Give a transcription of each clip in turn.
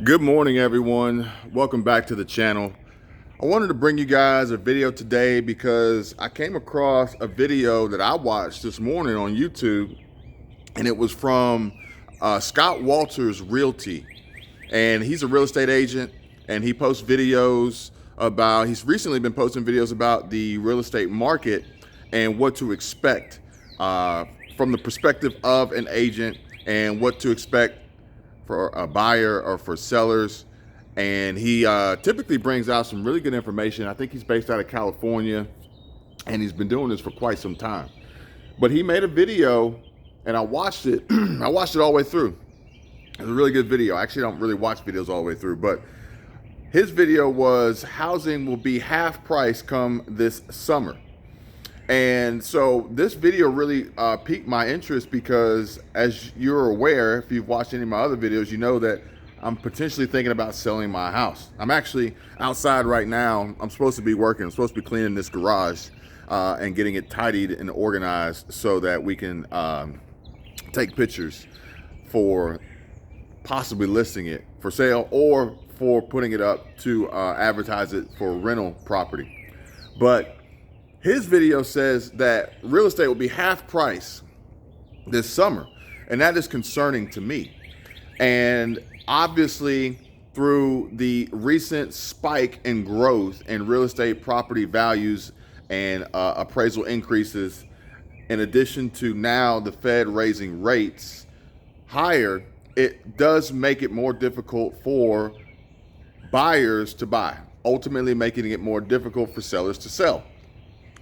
Good morning, everyone. Welcome back to the channel. I wanted to bring you guys a video today because I came across a video that I watched this morning on YouTube, and it was from Scott Walters Realty. And he's a real estate agent, and he posts videos about, he's recently been posting videos about the real estate market and what to expect from the perspective of an agent and what to expect for a buyer or for sellers. And he typically brings out some really good information. I think he's based out of California, and he's been doing this for quite some time. But he made a video, and I watched it. I watched it all the way through. It's a really good video. I actually don't really watch videos all the way through, but his video was housing will be half price come this summer. And so this video really piqued my interest because, as you're aware, if you've watched any of my other videos, you know that I'm potentially thinking about selling my house. I'm actually outside right now. I'm supposed to be working. I'm supposed to be cleaning this garage and getting it tidied and organized so that we can take pictures for possibly listing it for sale or for putting it up to advertise it for rental property. But his video says that real estate will be half price this summer, and that is concerning to me. And obviously, through the recent spike in growth in real estate property values and appraisal increases, in addition to now the Fed raising rates higher, it does make it more difficult for buyers to buy, ultimately making it more difficult for sellers to sell.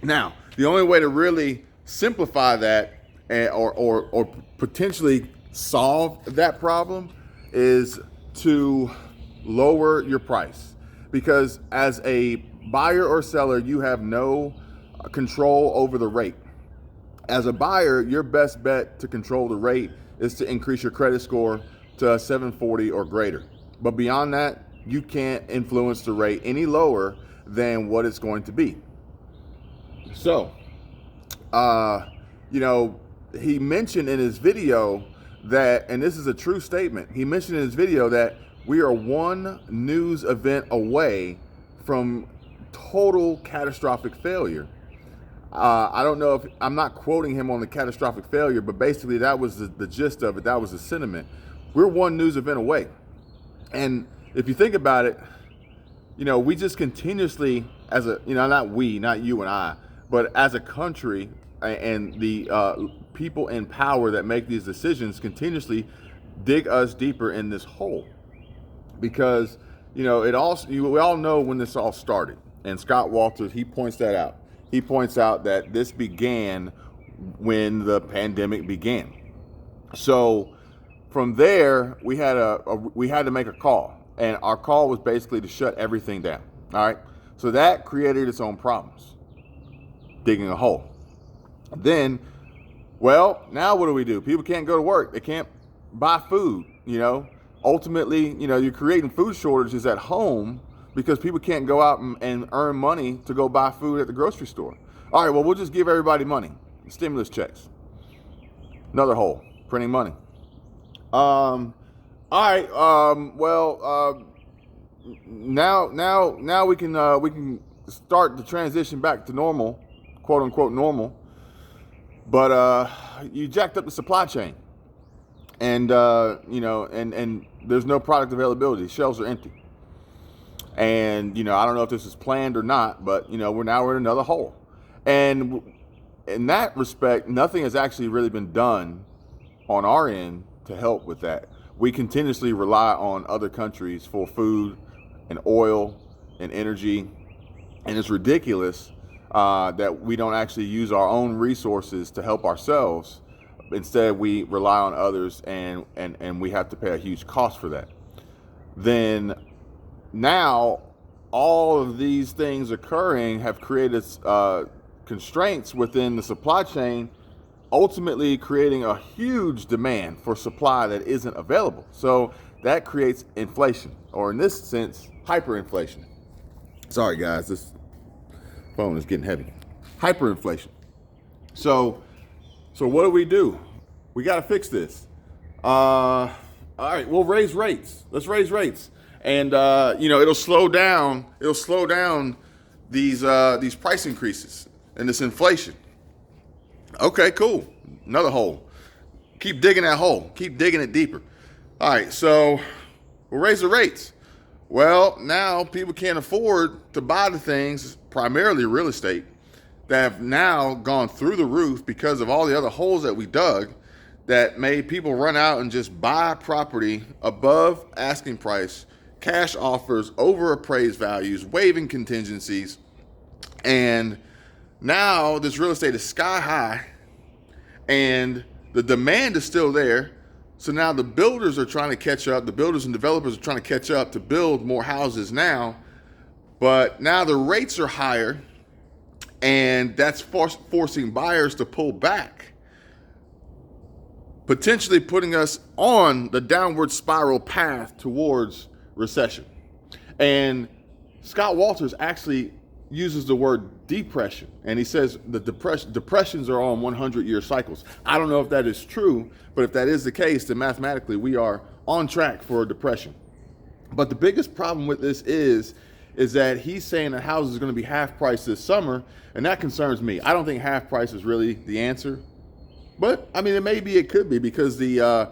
Now, the only way to really simplify that or potentially solve that problem is to lower your price, because as a buyer or seller, you have no control over the rate. As a buyer, your best bet to control the rate is to increase your credit score to a 740 or greater. But beyond that, you can't influence the rate any lower than what it's going to be. So, he mentioned in his video that, and this is a true statement, he mentioned in his video that we are one news event away from total catastrophic failure. I don't know if, I'm not quoting him on the catastrophic failure, but basically that was the gist of it. That was the sentiment. We're one news event away. And if you think about it, we just continuously, as a, not we, not you and I, but as a country and the people in power that make these decisions continuously dig us deeper in this hole. Because, we all know when this all started. And Scott Walters, he points that out. He points out that this began when the pandemic began. So from there, we had to make a call. And our call was basically to shut everything down. All right. So that created its own problems. Digging a hole. Then, now what do? People can't go to work. They can't buy food, Ultimately, you're creating food shortages at home because people can't go out and earn money to go buy food at the grocery store. All right, well, we'll just give everybody money. Stimulus checks. Another hole. Printing money. All right, now we can start the transition back to normal, quote unquote normal, but you jacked up the supply chain, and and there's no product availability. Shelves are empty, and I don't know if this is planned or not, but we're in another hole, and in that respect, nothing has actually really been done on our end to help with that. We continuously rely on other countries for food and oil and energy, and it's ridiculous that we don't actually use our own resources to help ourselves. Instead, we rely on others, and we have to pay a huge cost for that. Then now, all of these things occurring have created constraints within the supply chain, ultimately creating a huge demand for supply that isn't available. So that creates inflation, or in this sense, hyperinflation. Sorry guys, this phone is getting heavy. Hyperinflation. So what do? We got to fix this. all right, we'll raise rates. Let's raise rates. And it'll slow down these price increases and this inflation. Okay, cool. Another hole. Keep digging that hole. Keep digging it deeper. All right, so we'll raise the rates. Well, now people can't afford to buy the things, primarily real estate, that have now gone through the roof because of all the other holes that we dug that made people run out and just buy property above asking price, cash offers, over appraised values, waiving contingencies. And now this real estate is sky high and the demand is still there. So now the builders are trying to catch up. The builders and developers are trying to catch up to build more houses now. But now the rates are higher, and that's forcing buyers to pull back, potentially putting us on the downward spiral path towards recession. And Scott Walters actually uses the word depression, and he says the depressions are on 100-year cycles. I don't know if that is true, but if that is the case, then mathematically we are on track for a depression. But the biggest problem with this is that he's saying that houses are going to be half price this summer, and that concerns me. I don't think half price is really the answer, but I mean, it could be, because the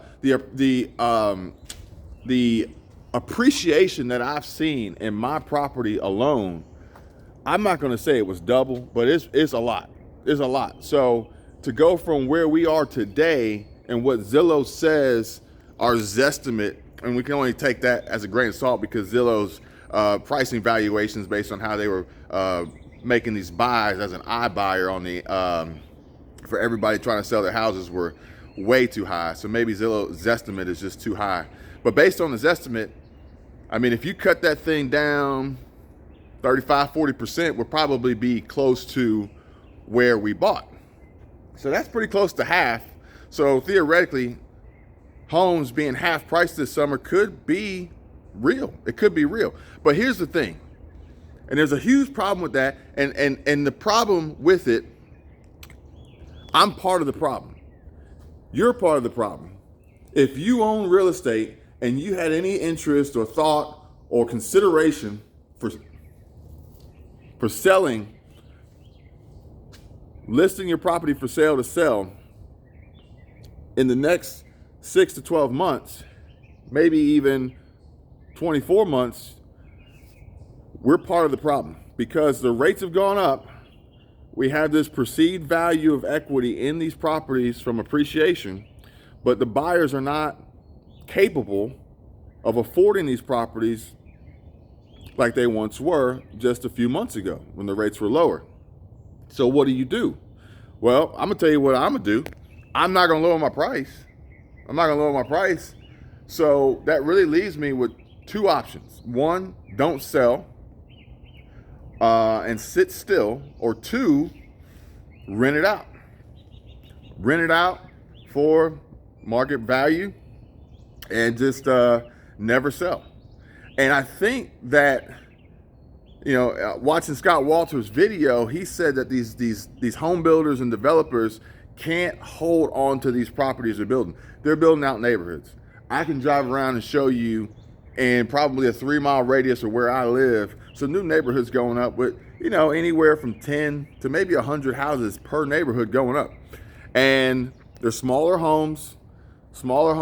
appreciation that I've seen in my property alone, I'm not going to say it was double, but it's a lot. It's a lot. So to go from where we are today and what Zillow says our Zestimate, and we can only take that as a grain of salt because Zillow's pricing valuations based on how they were making these buys as an iBuyer on the for everybody trying to sell their houses were way too high. So maybe Zillow's Zestimate is just too high. But based on the Zestimate, I mean, if you cut that thing down 35, 40%, would probably be close to where we bought. So that's pretty close to half. So theoretically, homes being half priced this summer could be real. It could be real. But here's the thing, and there's a huge problem with that. And the problem with it, I'm part of the problem. You're part of the problem. If you own real estate and you had any interest or thought or consideration for selling, listing your property for sale to sell in the next 6 to 12 months, maybe even 24 months, we're part of the problem, because the rates have gone up. We have this perceived value of equity in these properties from appreciation, but the buyers are not capable of affording these properties like they once were just a few months ago when the rates were lower. So what do? Well, I'm gonna tell you what I'm gonna do. I'm not gonna lower my price. So that really leaves me with two options. One, don't sell and sit still, or two, rent it out. Rent it out for market value and just never sell. And I think that, watching Scott Walters' video, he said that these home builders and developers can't hold on to these properties they're building. They're building out neighborhoods. I can drive around and show you in probably a 3-mile radius of where I live some new neighborhoods going up with, anywhere from 10 to maybe 100 houses per neighborhood going up. And they're smaller homes, smaller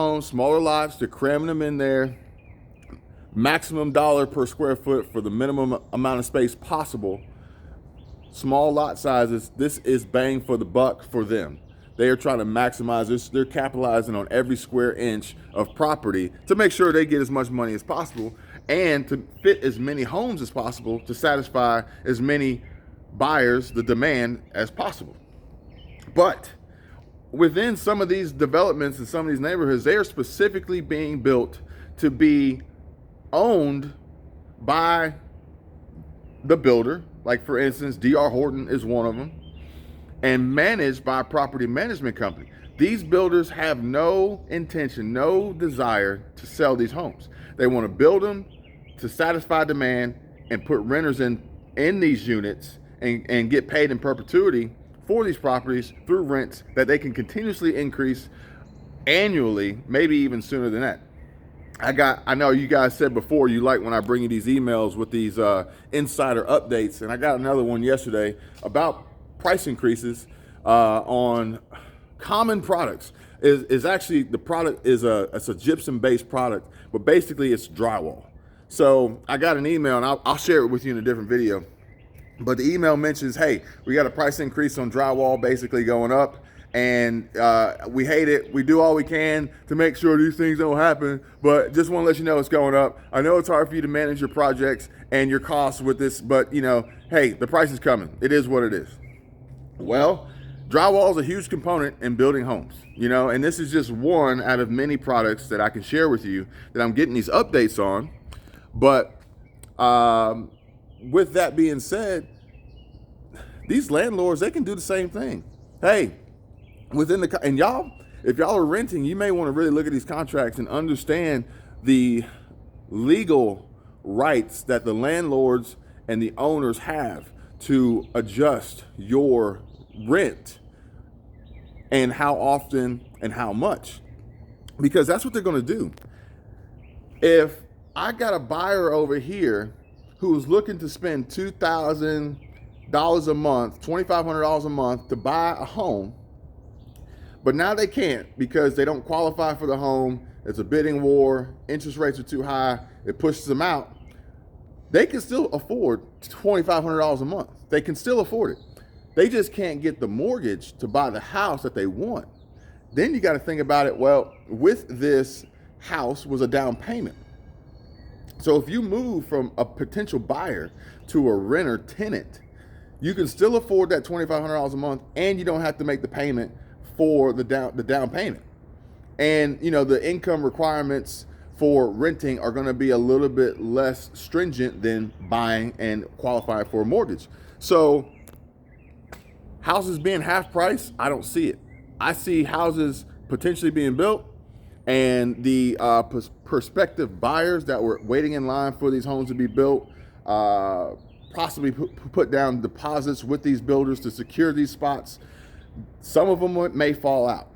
lots. They're cramming them in there. Maximum dollar per square foot for the minimum amount of space possible. Small lot sizes. This is bang for the buck for them. They are trying to maximize this. They're capitalizing on every square inch of property to make sure they get as much money as possible and to fit as many homes as possible to satisfy as many buyers, the demand, as possible. But within some of these developments and some of these neighborhoods, they are specifically being built to be owned by the builder. Like, for instance, D.R. Horton is one of them, and managed by a property management company. These builders have no intention, no desire to sell these homes. They want to build them to satisfy demand and put renters in these units and get paid in perpetuity for these properties through rents that they can continuously increase annually, maybe even sooner than that. I know you guys said before you like when I bring you these emails with these insider updates, and I got another one yesterday about price increases on common products. Is actually the product is it's a gypsum based product, but basically it's drywall. So I got an email, and I'll share it with you in a different video. But the email mentions, hey, we got a price increase on drywall basically going up, and we hate it. We do all we can to make sure these things don't happen, but just want to let you know it's going up. I know it's hard for you to manage your projects and your costs with this, but hey, the price is coming. It is what it is. Well, drywall is a huge component in building homes, and this is just one out of many products that I can share with you that I'm getting these updates on. But with that being said, these landlords, they can do the same thing. Hey, and y'all, if y'all are renting, you may want to really look at these contracts and understand the legal rights that the landlords and the owners have to adjust your rent and how often and how much, because that's what they're going to do. If I got a buyer over here who's looking to spend $2,000 a month, $2,500 a month to buy a home, but now they can't because they don't qualify for the home. It's a bidding war. Interest rates are too high. It pushes them out. They can still afford $2,500 a month. They can still afford it. They just can't get the mortgage to buy the house that they want. Then you got to think about it. Well, with this house was a down payment. So if you move from a potential buyer to a renter tenant, you can still afford that $2,500 a month, and you don't have to make the payment for the down payment. And the income requirements for renting are going to be a little bit less stringent than buying and qualifying for a mortgage. So houses being half price, I don't see it. I see houses potentially being built, and the prospective buyers that were waiting in line for these homes to be built possibly put down deposits with these builders to secure these spots. Some of them may fall out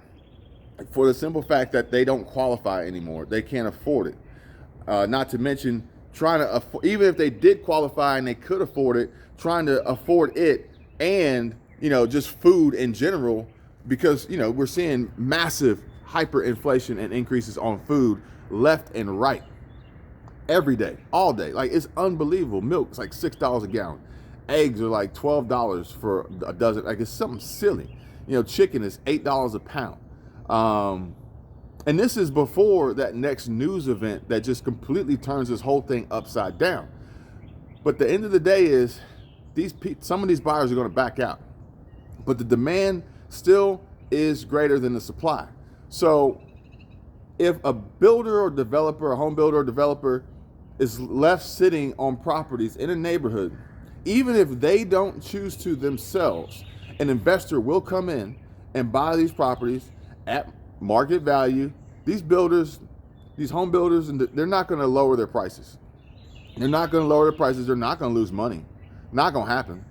for the simple fact that they don't qualify anymore. They can't afford it. Not to mention trying to afford, even if they did qualify and they could afford it, trying to afford it and just food in general, because we're seeing massive hyperinflation and increases on food left and right every day, all day. Like, it's unbelievable. Milk is like $6 a gallon. Eggs are like $12 for a dozen. Like, it's something silly. Chicken is $8 a pound. And this is before that next news event that just completely turns this whole thing upside down. But the end of the day is some of these buyers are going to back out, but the demand still is greater than the supply. So if a builder or developer, a home builder or developer, is left sitting on properties in a neighborhood, even if they don't choose to themselves, an investor will come in and buy these properties at market value. These builders, these home builders, and they're not going to lower their prices. They're not going to lower their prices. They're not going to lose money. Not going to happen.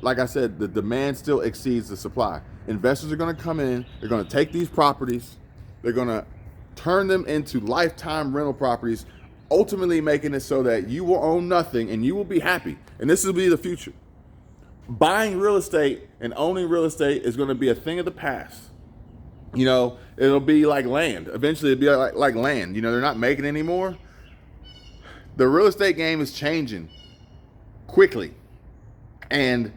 Like I said, the demand still exceeds the supply. Investors are going to come in. They're going to take these properties. They're going to turn them into lifetime rental properties, ultimately making it so that you will own nothing and you will be happy. And this will be the future. Buying real estate and owning real estate is going to be a thing of the past. It'll be like land. Eventually it'll be like land. They're not making it anymore. The real estate game is changing quickly, and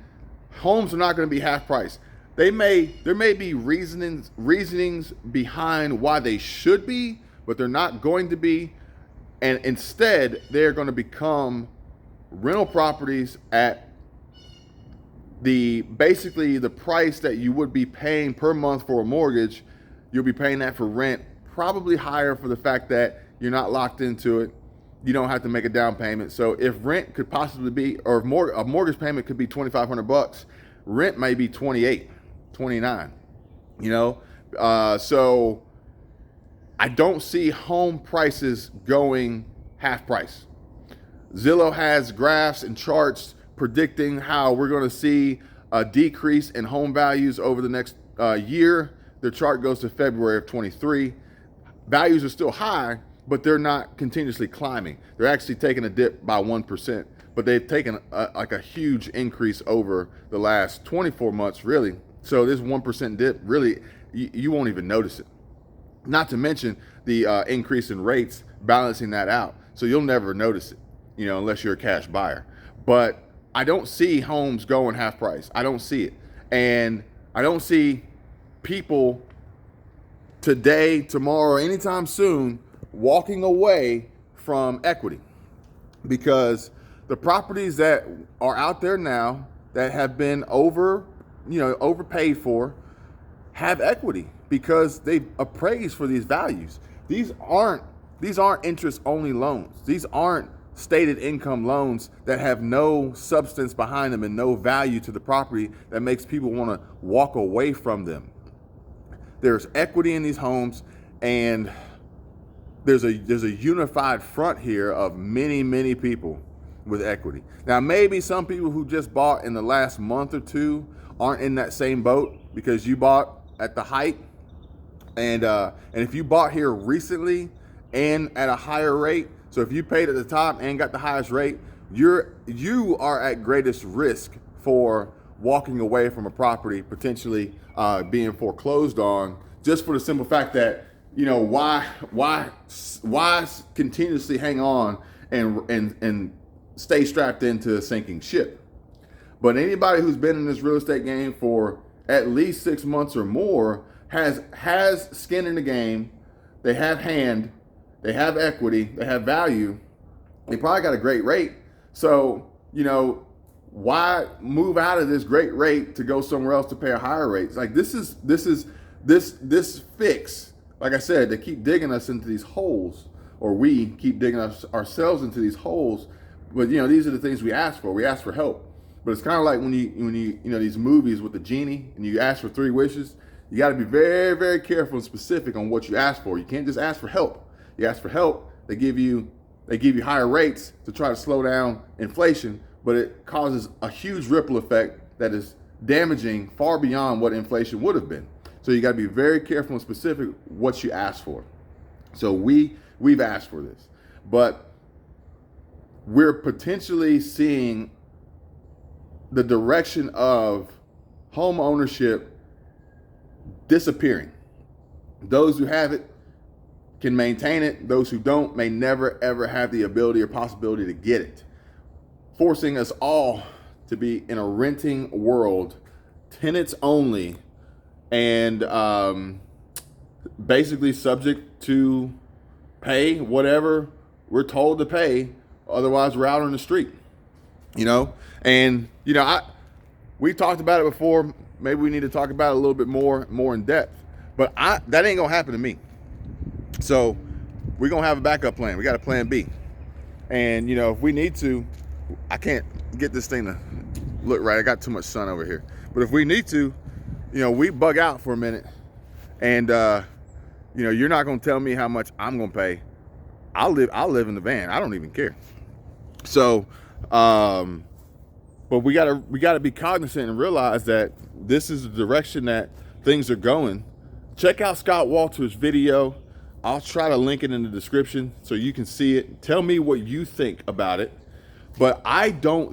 homes are not going to be half price. There may be reasonings behind why they should be, but they're not going to be. And instead, they're going to become rental properties at basically the price that you would be paying per month for a mortgage. You'll be paying that for rent, probably higher for the fact that you're not locked into it. You don't have to make a down payment. So if rent could possibly be, or if a mortgage payment could be $2,500, rent may be $28, $29. So I don't see home prices going half price. Zillow has graphs and charts predicting how we're going to see a decrease in home values over the next year. Their chart goes to February of 23. values are still high, but they're not continuously climbing. They're actually taking a dip by 1%, but they've taken like a huge increase over the last 24 months, really. So this 1% dip, really, you won't even notice it. Not to mention the increase in rates balancing that out. So you'll never notice it, unless you're a cash buyer. But I don't see homes going half price. I don't see it. And I don't see people today, tomorrow, anytime soon walking away from equity, because the properties that are out there now that have been overpaid for have equity because they've appraised for these values. These aren't interest only loans. These aren't stated income loans that have no substance behind them and no value to the property that makes people want to walk away from them. There's equity in these homes, and there's a unified front here of many people with equity. Now, maybe some people who just bought in the last month or two aren't in that same boat because you bought at the height, and if you bought here recently and at a higher rate, so if you paid at the top and got the highest rate, you are at greatest risk for walking away from a property potentially being foreclosed on, just for the simple fact that why continuously hang on and stay strapped into a sinking ship. But anybody who's been in this real estate game for at least 6 months or more has skin in the game. They have hand, they have equity, they have value. They probably got a great rate. So, why move out of this great rate to go somewhere else to pay a higher rate? It's like this fix, like I said, they keep digging us into these holes, or we keep digging ourselves into these holes. But these are the things we ask for. We ask for help. But it's kind of like when you these movies with the genie and you ask for 3 wishes. You got to be very, very careful and specific on what you ask for. You can't just ask for help. You ask for help, they give you higher rates to try to slow down inflation, but it causes a huge ripple effect that is damaging far beyond what inflation would have been. So you got to be very careful and specific what you ask for. So we've asked for this, but we're potentially seeing the direction of home ownership disappearing. Those who have it can maintain it. Those who don't may never ever have the ability or possibility to get it, forcing us all to be in a renting world, tenants only, and basically subject to pay whatever we're told to pay. Otherwise, we're out on the street. We talked about it before. Maybe we need to talk about it a little bit more in depth. But that ain't gonna happen to me. So we're gonna have a backup plan. We got a plan B. And if we need to, I can't get this thing to look right. I got too much sun over here. But if we need to, we bug out for a minute. And you're not gonna tell me how much I'm gonna pay. I'll live in the van. I don't even care. So but we gotta be cognizant and realize that this is the direction that things are going. Check out Scott Walter's video. I'll try to link it in the description so you can see it. Tell me what you think about it. But I don't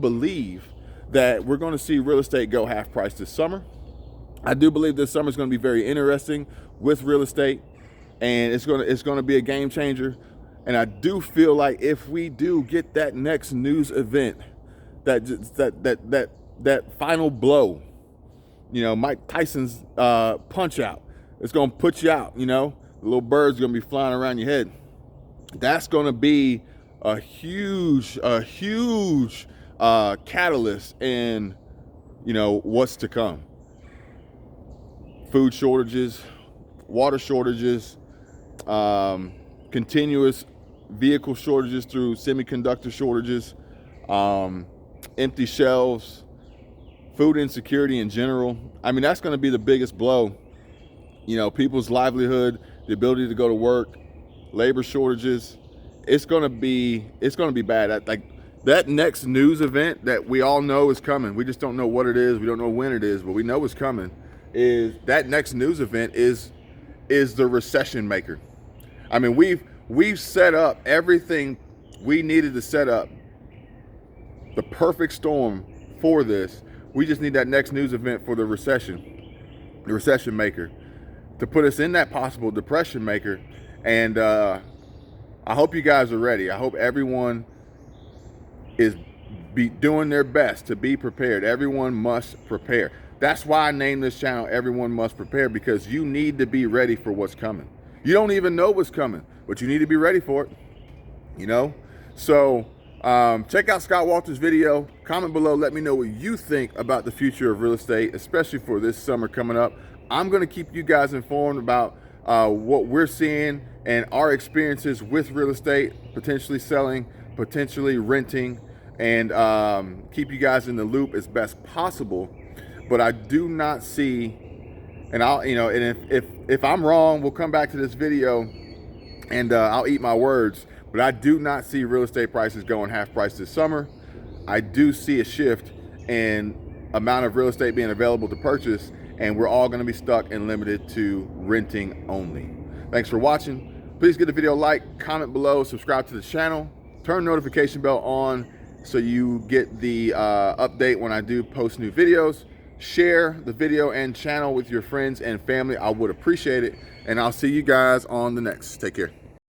believe that we're going to see real estate go half price this summer. I do believe this summer is going to be very interesting with real estate, and it's going to be a game changer. And I do feel like if we do get that next news event, that final blow, Mike Tyson's punch out, it's going to put you out. The little bird's going to be flying around your head. That's going to be a huge catalyst in what's to come. Food shortages, water shortages, continuous vehicle shortages through semiconductor shortages, empty shelves, food insecurity in general. I mean, that's going to be the biggest blow. People's livelihood, the ability to go to work, labor shortages. It's going to be bad. Like that next news event that we all know is coming. We just don't know what it is. We don't know when it is, but we know it's coming. is that next news event is the recession maker. I mean, we've set up everything we needed to set up, the perfect storm for this. We just need that next news event for the recession maker, to put us in that possible depression maker. And I hope you guys are ready. I hope everyone is doing their best to be prepared. Everyone must prepare. That's why I named this channel Everyone Must Prepare, because you need to be ready for what's coming. You don't even know what's coming, but you need to be ready for it, you know? So check out Scott Walter's video. Comment below. Let me know what you think about the future of real estate, especially for this summer coming up. I'm going to keep you guys informed about what we're seeing and our experiences with real estate, potentially selling, potentially renting, and keep you guys in the loop as best possible. But I do not see, and if I'm wrong, we'll come back to this video and I'll eat my words. But I do not see real estate prices going half price this summer. I do see a shift in amount of real estate being available to purchase, and we're all going to be stuck and limited to renting only. Thanks for watching. Please give the video a like, comment below, subscribe to the channel, turn notification bell on so you get the update when I do post new videos. Share the video and channel with your friends and family. I would appreciate it. And I'll see you guys on the next. Take care.